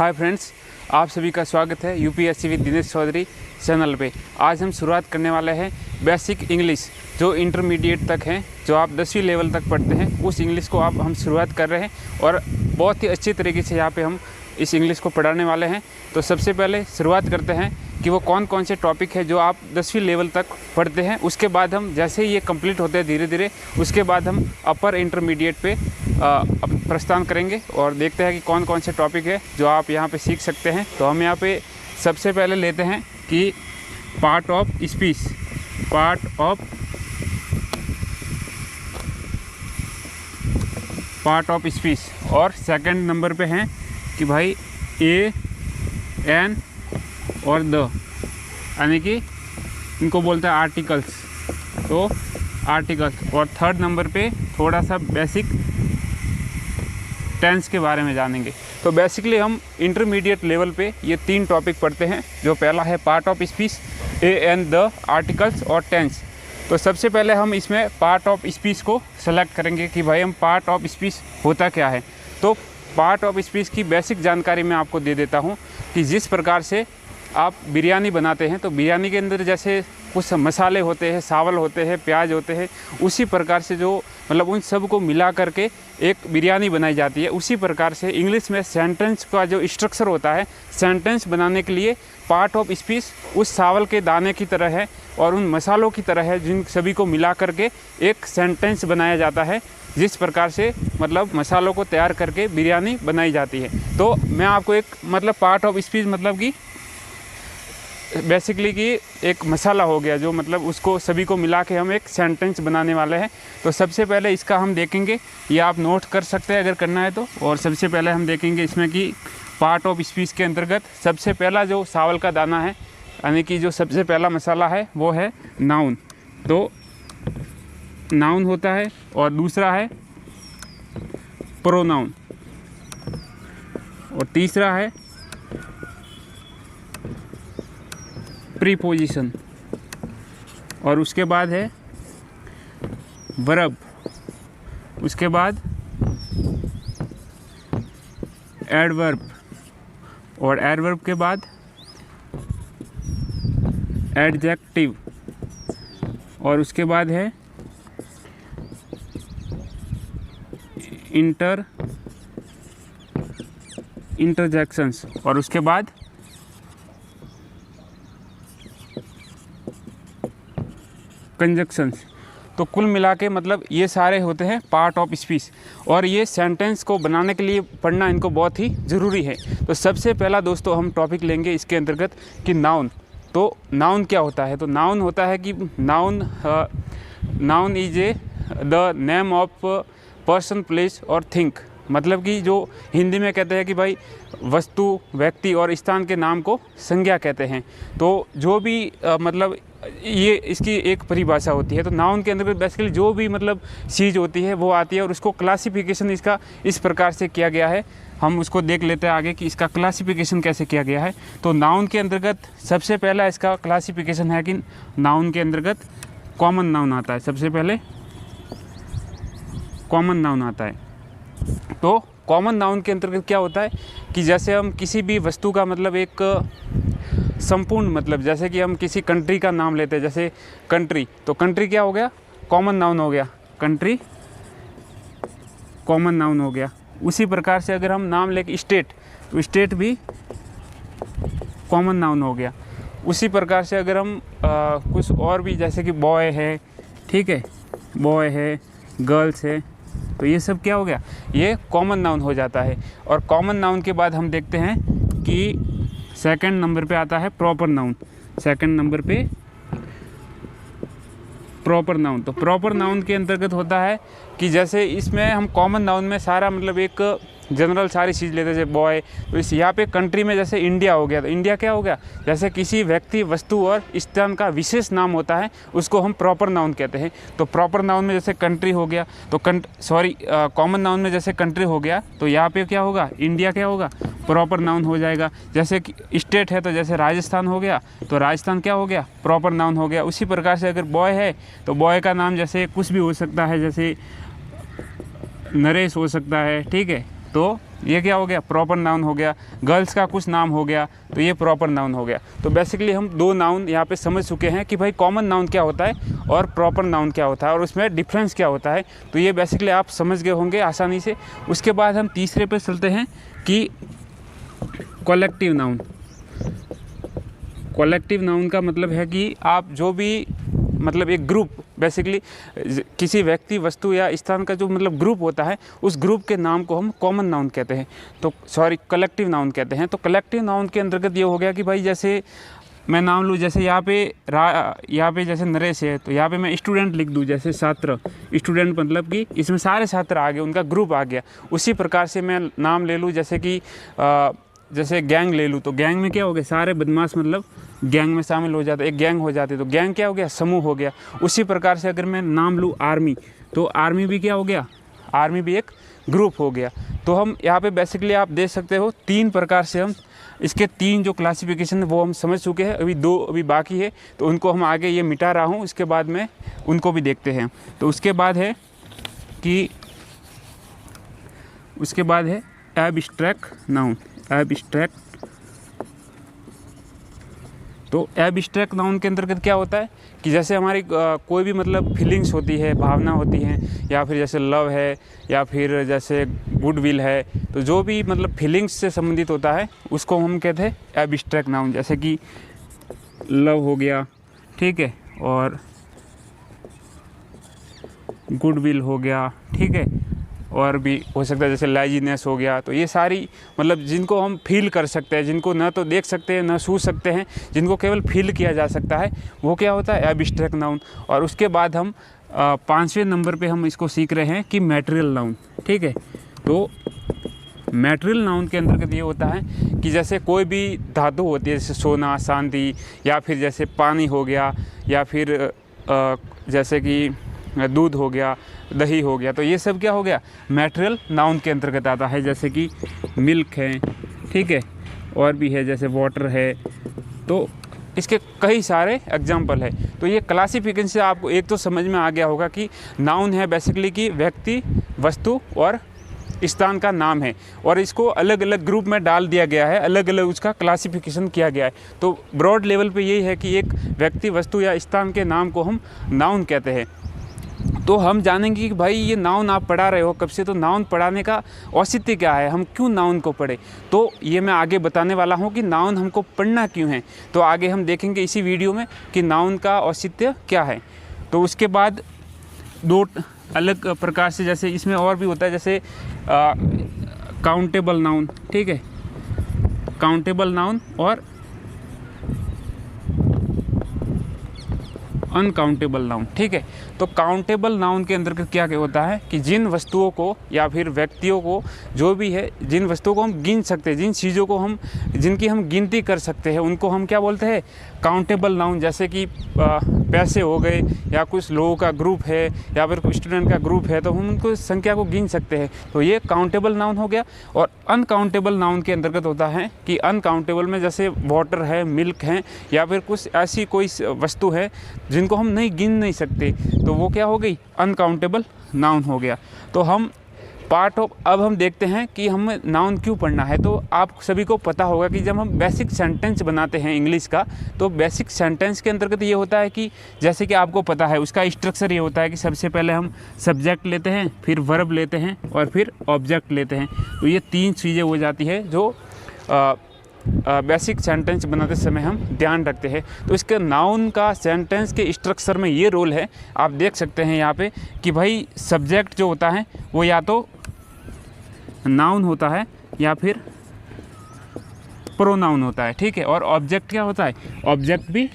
Hi friends, आप सभी का स्वागत है UPSC with Dinesh Chaudhary channel पे। आज हम शुरुआत करने वाले हैं बेसिक इंग्लिश जो इंटरमीडिएट तक हैं, जो आप 10वीं लेवल तक पढ़ते हैं, उस इंग्लिश को हम शुरुआत कर रहे हैं और बहुत ही अच्छी तरीके से यहाँ पे हम इस इंग्लिश को पढ़ाने वाले हैं। तो सबसे पहले शुरुआत करते हैं कि वो कौन कौन से टॉपिक है जो आप 10वीं लेवल तक पढ़ते हैं। उसके बाद हम जैसे ही ये कंप्लीट होते हैं धीरे धीरे, उसके बाद हम अपर इंटरमीडिएट पे प्रस्थान करेंगे और देखते हैं कि कौन कौन से टॉपिक है जो आप यहाँ पे सीख सकते हैं। तो हम यहाँ पे सबसे पहले लेते हैं कि पार्ट ऑफ स्पीच और सेकंड नंबर पे हैं कि भाई ए एन और द, यानी कि इनको बोलते हैं आर्टिकल्स, तो आर्टिकल्स। और थर्ड नंबर पे थोड़ा सा बेसिक टेंस के बारे में जानेंगे। तो बेसिकली हम इंटरमीडिएट लेवल पे ये 3 टॉपिक पढ़ते हैं। जो पहला है part of speech, a an the, articles और टेंस। तो सबसे पहले हम इसमें पार्ट ऑफ स्पीच को सेलेक्ट करेंगे कि भाई हम पार्ट ऑफ स्पीच होता क्या है। तो पार्ट ऑफ स्पीच की बेसिक जानकारी मैं आपको दे देता हूँ कि जिस प्रकार से आप बिरयानी बनाते हैं, तो बिरयानी के अंदर जैसे कुछ मसाले होते हैं, चावल होते हैं, प्याज होते हैं, उसी प्रकार से जो मतलब उन सब को मिला करके एक बिरयानी बनाई जाती है। उसी प्रकार से इंग्लिश में सेंटेंस का जो स्ट्रक्चर होता है, सेंटेंस बनाने के लिए पार्ट ऑफ स्पीच उस चावल के दाने की तरह है और उन मसालों की तरह है, जिन सभी को मिला करके एक सेंटेंस बनाया जाता है। जिस प्रकार से मतलब मसालों को तैयार करके बिरयानी बनाई जाती है। तो मैं आपको एक मतलब पार्ट ऑफ स्पीच मतलब कि बेसिकली कि एक मसाला हो गया जो मतलब उसको सभी को मिला के हम एक सेंटेंस बनाने वाले हैं। तो सबसे पहले इसका हम देखेंगे, ये आप नोट कर सकते हैं अगर करना है तो। और सबसे पहले हम देखेंगे इसमें कि पार्ट ऑफ स्पीच के अंतर्गत सबसे पहला जो चावल का दाना है, यानी कि जो सबसे पहला मसाला है वो है नाउन। तो नाउन होता है और दूसरा है प्रोनाउन और तीसरा है प्रीपोजिशन और उसके बाद है वर्ब, उसके बाद एडवर्ब और एडवर्ब के बाद एडजेक्टिव और उसके बाद है इंटरजेक्शंस और उसके बाद कंजक्शंस। तो कुल मिला के मतलब ये सारे होते हैं पार्ट ऑफ स्पीच और ये सेंटेंस को बनाने के लिए पढ़ना इनको बहुत ही ज़रूरी है। तो सबसे पहला दोस्तों हम टॉपिक लेंगे इसके अंतर्गत कि नाउन। तो नाउन क्या होता है? तो नाउन होता है कि noun is the name of person, place और थिंग। मतलब कि जो हिंदी में कहते हैं कि भाई वस्तु, व्यक्ति और स्थान के नाम को संज्ञा कहते हैं। तो जो भी मतलब ये इसकी एक परिभाषा होती है। तो नाउन के अंदर बेसिकली जो भी मतलब चीज़ होती है वो आती है और उसको क्लासिफिकेशन इसका इस प्रकार से किया गया है। हम उसको देख लेते हैं आगे कि इसका क्लासिफिकेशन कैसे किया गया है। तो नाउन के अंतर्गत सबसे पहला इसका क्लासिफिकेशन है कि नाउन के अंतर्गत कॉमन नाउन आता है। सबसे पहले कॉमन नाउन आता है। तो कॉमन नाउन के अंतर्गत क्या होता है कि जैसे हम किसी भी वस्तु का मतलब एक संपूर्ण मतलब, जैसे कि हम किसी कंट्री का नाम लेते हैं, जैसे कंट्री, तो कंट्री क्या हो गया? कॉमन नाउन हो गया। कंट्री कॉमन नाउन हो गया। उसी प्रकार से अगर हम नाम लेके स्टेट, तो स्टेट भी कॉमन नाउन हो गया। उसी प्रकार से अगर हम कुछ और भी, जैसे कि बॉय है, ठीक है, बॉय है, गर्ल्स है, तो ये सब क्या हो गया? ये कॉमन नाउन हो जाता है। और कॉमन नाउन के बाद हम देखते हैं कि सेकंड नंबर पे आता है प्रॉपर नाउन। सेकंड नंबर पे प्रॉपर नाउन। तो प्रॉपर नाउन के अंतर्गत होता है कि जैसे इसमें हम कॉमन नाउन में सारा मतलब एक जनरल सारी चीज़ लेते हैं, जैसे बॉय। तो इस यहाँ पे कंट्री में जैसे इंडिया हो गया, तो इंडिया क्या हो गया? जैसे किसी व्यक्ति, वस्तु और स्थान का विशेष नाम होता है, उसको हम प्रॉपर नाउन कहते हैं। तो प्रॉपर नाउन में जैसे कंट्री हो गया, तो कॉमन नाउन में जैसे कंट्री हो गया, तो यहाँ पे क्या होगा? इंडिया क्या होगा? प्रॉपर नाउन हो जाएगा। जैसे कि स्टेट है, तो जैसे राजस्थान हो गया, तो राजस्थान क्या हो गया? प्रॉपर नाउन हो गया। उसी प्रकार से अगर बॉय है, तो बॉय का नाम जैसे कुछ भी हो सकता है, जैसे नरेश हो सकता है, ठीक है। तो ये क्या हो गया, प्रॉपर नाउन हो गया। गर्ल्स का कुछ नाम हो गया तो ये प्रॉपर नाउन हो गया। तो बेसिकली हम दो नाउन यहाँ पे समझ चुके हैं कि भाई कॉमन नाउन क्या होता है और प्रॉपर नाउन क्या होता है और उसमें डिफरेंस क्या होता है। तो ये बेसिकली आप समझ गए होंगे आसानी से। उसके बाद हम तीसरे पे चलते हैं कि कलेक्टिव नाउन। कलेक्टिव नाउन का मतलब है कि आप जो भी मतलब एक ग्रुप, बेसिकली किसी व्यक्ति, वस्तु या स्थान का जो मतलब ग्रुप होता है, उस ग्रुप के नाम को हम कॉमन नाउन कहते हैं, तो सॉरी कलेक्टिव नाउन कहते हैं। तो कलेक्टिव नाउन के अंतर्गत ये हो गया कि भाई जैसे मैं नाम लूँ, जैसे यहाँ पे जैसे नरेश है तो यहाँ पे मैं स्टूडेंट लिख दूँ, जैसे छात्र, स्टूडेंट मतलब कि इसमें सारे छात्र आ गए, उनका ग्रुप आ गया। उसी प्रकार से मैं नाम ले लूँ जैसे कि जैसे गैंग ले लूँ, तो गैंग में क्या हो गया, सारे बदमाश मतलब गैंग में शामिल हो जाते, एक गैंग हो जाती, तो गैंग क्या हो गया, समूह हो गया। उसी प्रकार से अगर मैं नाम लूँ आर्मी, तो आर्मी भी क्या हो गया, आर्मी भी एक ग्रुप हो गया। तो हम यहाँ पे बेसिकली आप देख सकते हो 3 प्रकार से हम इसके 3 जो क्लासिफिकेशन है वो हम समझ चुके हैं। अभी 2 अभी बाकी है, तो उनको हम आगे ये मिटा रहा हूँ, उसके बाद में उनको भी देखते हैं। तो उसके बाद है कि उसके बाद है एब्स्ट्रैक्ट नाउन। एब्स्ट्रैक्ट, तो एब्स्ट्रैक्ट नाउन के अंतर्गत क्या होता है कि जैसे हमारी कोई भी मतलब फीलिंग्स होती है, भावना होती हैं, या फिर जैसे लव है या फिर जैसे गुडविल है, तो जो भी मतलब फीलिंग्स से संबंधित होता है उसको हम कहते हैं एब्स्ट्रैक्ट नाउन। जैसे कि लव हो गया, ठीक है, और गुडविल हो गया, ठीक है, और भी हो सकता है जैसे लाइजीनेस हो गया। तो ये सारी मतलब जिनको हम फील कर सकते हैं, जिनको ना तो देख सकते हैं ना छू सकते हैं, जिनको केवल फील किया जा सकता है, वो क्या होता है, एब्स्ट्रैक्ट नाउन। और उसके बाद हम 5वें नंबर पे हम इसको सीख रहे हैं कि मैटेरियल नाउन, ठीक है। तो मैटेरियल नाउन के अंतर्गत ये होता है कि जैसे कोई भी धातु होती है, जैसे सोना, चांदी, या फिर जैसे पानी हो गया, या फिर जैसे कि दूध हो गया, दही हो गया, तो ये सब क्या हो गया, मैटेरियल नाउन के अंतर्गत आता है। जैसे कि मिल्क है, ठीक है, और भी है जैसे वाटर है, तो इसके कई सारे एग्जाम्पल है। तो ये क्लासिफिकेशन से आपको एक तो समझ में आ गया होगा कि नाउन है बेसिकली कि व्यक्ति, वस्तु और स्थान का नाम है, और इसको अलग अलग ग्रुप में डाल दिया गया है, अलग अलग उसका क्लासिफिकेशन किया गया है। तो ब्रॉड लेवल पे यही है कि एक व्यक्ति, वस्तु या स्थान के नाम को हम नाउन कहते हैं। तो हम जानेंगे कि भाई ये नाउन आप पढ़ा रहे हो कब से, तो नाउन पढ़ाने का औचित्य क्या है, हम क्यों नाउन को पढ़े, तो ये मैं आगे बताने वाला हूँ कि नाउन हमको पढ़ना क्यों है। तो आगे हम देखेंगे इसी वीडियो में कि नाउन का औचित्य क्या है। तो उसके बाद 2 अलग प्रकार से, जैसे इसमें और भी होता है, जैसे काउंटेबल नाउन, ठीक है, काउंटेबल नाउन और अनकाउंटेबल नाउन, ठीक है। तो काउंटेबल नाउन के अंतर्गत क्या होता है कि जिन वस्तुओं को या फिर व्यक्तियों को, जो भी है, जिन वस्तुओं को हम गिन सकते हैं, जिन चीज़ों को हम, जिनकी हम गिनती कर सकते हैं, उनको हम क्या बोलते हैं, काउंटेबल नाउन। जैसे कि पैसे हो गए, या कुछ लोगों का ग्रुप है, या फिर कुछ स्टूडेंट का ग्रुप है, तो हम उनको संख्या को गिन सकते हैं, तो ये काउंटेबल नाउन हो गया। और अनकाउंटेबल नाउन के अंतर्गत होता है कि अनकाउंटेबल में जैसे वाटर है, मिल्क है, या फिर कुछ ऐसी कोई वस्तु है जिनको हम गिन नहीं सकते, तो वो क्या हो गई, अनकाउंटेबल नाउन हो गया। तो हम पार्ट ऑफ, अब हम देखते हैं कि हमें नाउन क्यों पढ़ना है। तो आप सभी को पता होगा कि जब हम बेसिक सेंटेंस बनाते हैं इंग्लिश का, तो बेसिक सेंटेंस के अंतर्गत ये होता है कि जैसे कि आपको पता है उसका स्ट्रक्चर ये होता है कि सबसे पहले हम सब्जेक्ट लेते हैं, फिर वर्ब लेते हैं, और फिर ऑब्जेक्ट लेते हैं। तो ये 3 चीज़ें हो जाती है जो बेसिक सेंटेंस बनाते समय हम ध्यान रखते हैं। तो इसके नाउन का सेंटेंस के स्ट्रक्चर में ये रोल है, आप देख सकते हैं यहाँ पे कि भाई सब्जेक्ट जो होता है वो या तो नाउन होता है या फिर प्रोनाउन होता है, ठीक है, और ऑब्जेक्ट क्या होता है, ऑब्जेक्ट भी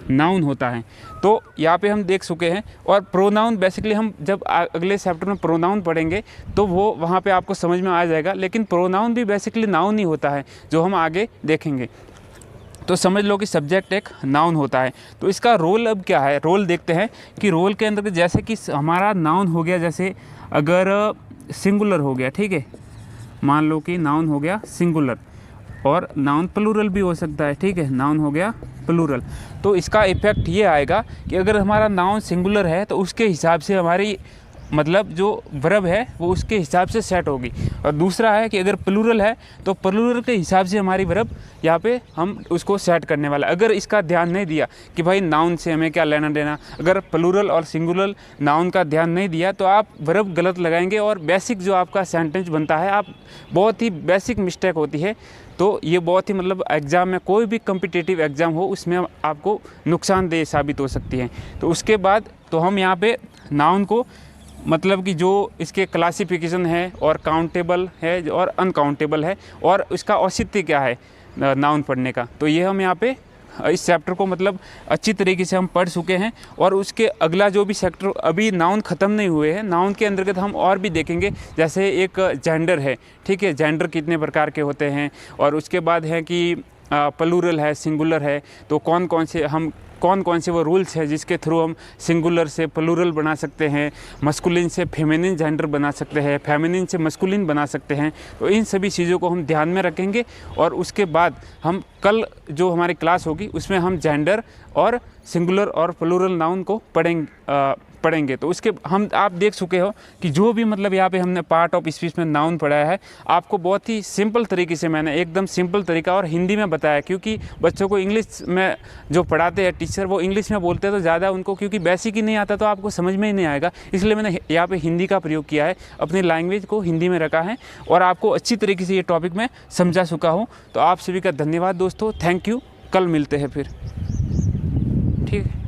नाउन होता है। तो यहाँ पे हम देख चुके हैं। और प्रोनाउन बेसिकली हम जब अगले चैप्टर में प्रोनाउन पढ़ेंगे तो वो वहाँ पे आपको समझ में आ जाएगा, लेकिन प्रोनाउन भी बेसिकली नाउन ही होता है, जो हम आगे देखेंगे। तो समझ लो कि सब्जेक्ट एक नाउन होता है। तो इसका रोल अब क्या है, रोल देखते हैं कि रोल के अंदर जैसे कि हमारा नाउन हो गया, जैसे अगर सिंगुलर हो गया, ठीक है, मान लो कि नाउन हो गया सिंगुलर, और नाउन प्लूरल भी हो सकता है, ठीक है, नाउन हो गया प्लूरल। तो इसका इफेक्ट ये आएगा कि अगर हमारा नाउन सिंगुलर है तो उसके हिसाब से हमारी मतलब जो वर्ब है वो उसके हिसाब से सेट होगी। और दूसरा है कि अगर प्लूरल है तो प्लूरल के हिसाब से हमारी वर्ब यहाँ पे हम उसको सेट करने वाला। अगर इसका ध्यान नहीं दिया कि भाई नाउन से हमें क्या लेना देना, अगर प्लूरल और सिंगुलर नाउन का ध्यान नहीं दिया तो आप वर्ब गलत लगाएंगे और बेसिक जो आपका सेंटेंस बनता है, आप बहुत ही बेसिक मिस्टेक होती है। तो ये बहुत ही मतलब एग्ज़ाम में, कोई भी कम्पिटिटिव एग्ज़ाम हो उसमें आपको नुकसानदेह साबित हो सकती है। तो उसके बाद तो हम यहाँ पे नाउन को मतलब कि जो इसके क्लासिफिकेशन है और काउंटेबल है और अनकाउंटेबल है और उसका औचित्य क्या है नाउन पढ़ने का, तो ये हम यहाँ पे इस चैप्टर को मतलब अच्छी तरीके से हम पढ़ चुके हैं। और उसके अगला जो भी सेक्टर, अभी नाउन ख़त्म नहीं हुए हैं, नाउन के अंतर्गत हम और भी देखेंगे। जैसे एक जेंडर है, ठीक है, जेंडर कितने प्रकार के होते हैं, और उसके बाद है कि प्लूरल है, सिंगुलर है, तो कौन कौन से वो रूल्स हैं जिसके थ्रू हम सिंगुलर से प्लूरल बना सकते हैं, मस्कुलिन से फेमिनिन जेंडर बना सकते हैं, फेमिनिन से मस्कुलिन बना सकते हैं। तो इन सभी चीज़ों को हम ध्यान में रखेंगे। और उसके बाद हम कल जो हमारी क्लास होगी उसमें हम जेंडर और सिंगुलर और प्लूरल नाउन को पढ़ेंगे। तो उसके हम आप देख चुके हो कि जो भी मतलब यहाँ पे हमने पार्ट ऑफ स्पीच में नाउन पढ़ाया है, आपको बहुत ही सिंपल तरीके से मैंने एकदम सिंपल तरीका और हिंदी में बताया, क्योंकि बच्चों को इंग्लिश में जो पढ़ाते हैं टीचर, वो इंग्लिश में बोलते हैं तो ज़्यादा उनको क्योंकि बेसिक ही नहीं आता तो आपको समझ में ही नहीं आएगा। इसलिए मैंने यहाँ पर हिंदी का प्रयोग किया है, अपनी लैंग्वेज को हिंदी में रखा है और आपको अच्छी तरीके से ये टॉपिक मैं समझा चुका हूँ। तो आप सभी का धन्यवाद दोस्तों, थैंक यू। कल मिलते हैं फिर, ठीक है।